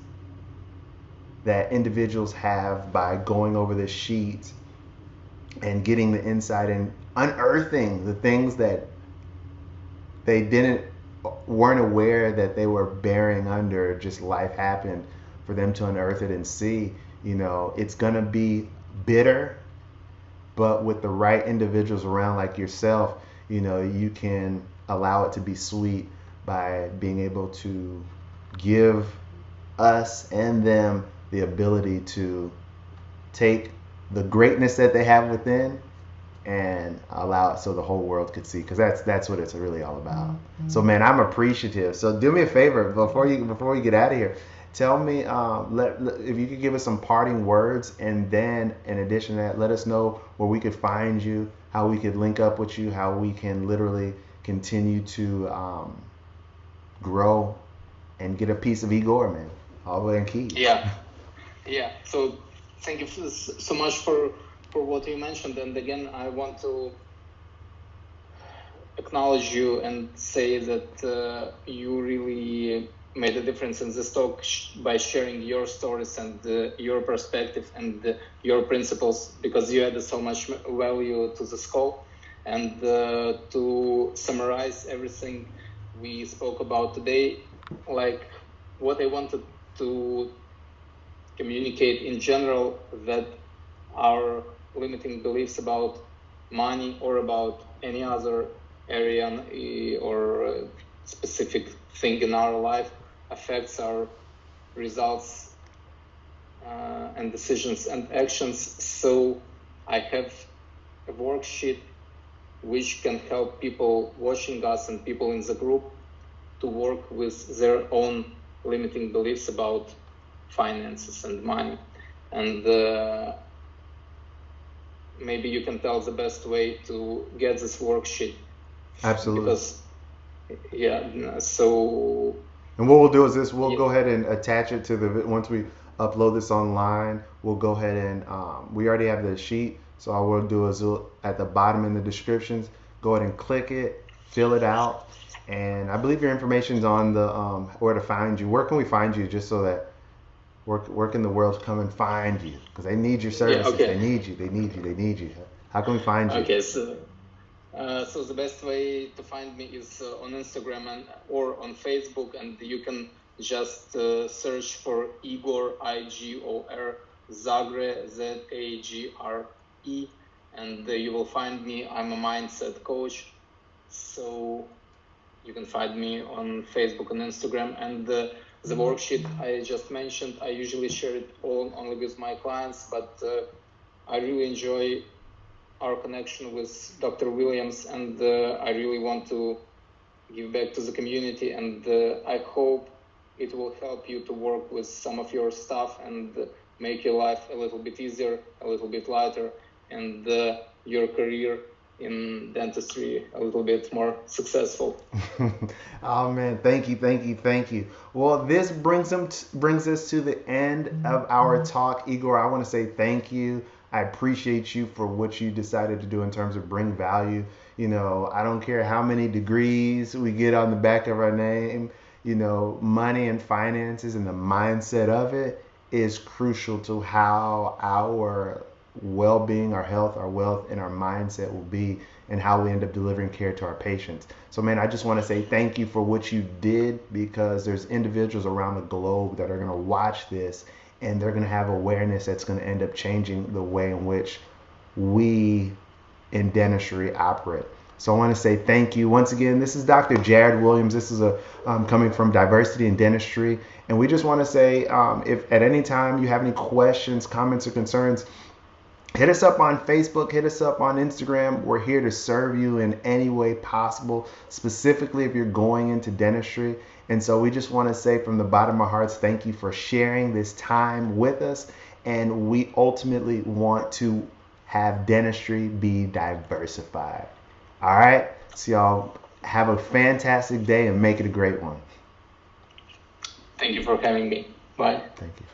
that individuals have by going over this sheet and getting the insight and unearthing the things that they weren't aware that they were bearing under, just life happened for them to unearth it and see, it's gonna be bitter, but with the right individuals around like yourself, you can allow it to be sweet by being able to give us and them the ability to take the greatness that they have within and allow it so the whole world could see, because that's what it's really all about. So man, I'm appreciative. So do me a favor before you get out of here. Tell me, if you could give us some parting words, and then in addition to that, let us know where we could find you, how we could link up with you, how we can literally continue to grow and get a piece of Igor, man, all the way in Keys.
Yeah. So thank you so much for what you mentioned. And again, I want to acknowledge you and say that you really made a difference in this talk by sharing your stories and your perspective and your principles, because you added so much value to this call. And to summarize everything we spoke about today, like what I wanted to communicate in general, that our limiting beliefs about money or about any other area or specific thing in our life affects our results and decisions and actions. So I have a worksheet which can help people watching us and people in the group to work with their own limiting beliefs about finances and money. And maybe you can tell the best way to get this worksheet.
Absolutely.
Because so.
And what we'll do is this: we'll go ahead and attach it to once we upload this online. We'll go ahead and we already have the sheet. So all we'll do is at the bottom in the descriptions, Go ahead and click it, fill it out, and I believe your information's on the where to find you. Where can we find you, just so that work in the world come and find you, because they need your
Yeah,
services.
okay.
They need you. They need you. They need you. How can we find you?
Okay, so the best way to find me is on Instagram or on Facebook, and you can just search for Igor, Igor, Zagre, Zagre, and you will find me. I'm a mindset coach, so you can find me on Facebook and Instagram. And the worksheet I just mentioned, I usually share it only with my clients, but I really enjoy our connection with Dr. Williams, and I really want to give back to the community, and I hope it will help you to work with some of your stuff and make your life a little bit easier, a little bit lighter, and your career in dentistry a little bit more successful.
Oh man, thank you, thank you, thank you. Well, this brings us to the end of our talk. Igor, I want to say thank you. I appreciate you for what you decided to do in terms of bring value. I don't care how many degrees we get on the back of our name. Money and finances and the mindset of it is crucial to how our well-being, our health, our wealth, and our mindset will be, and how we end up delivering care to our patients. So man, I just want to say thank you for what you did, because there's individuals around the globe that are going to watch this, and they're going to have awareness that's going to end up changing the way in which we in dentistry operate. So I want to say thank you once again. This is Dr. Jared Williams. This is coming from Diversity in Dentistry, and we just want to say, if at any time you have any questions, comments, or concerns, hit us up on Facebook, hit us up on Instagram. We're here to serve you in any way possible, specifically if you're going into dentistry. And so we just want to say from the bottom of our hearts, thank you for sharing this time with us. And we ultimately want to have dentistry be diversified. All right? So y'all have a fantastic day and make it a great one.
Thank you for having me. Bye.
Thank you.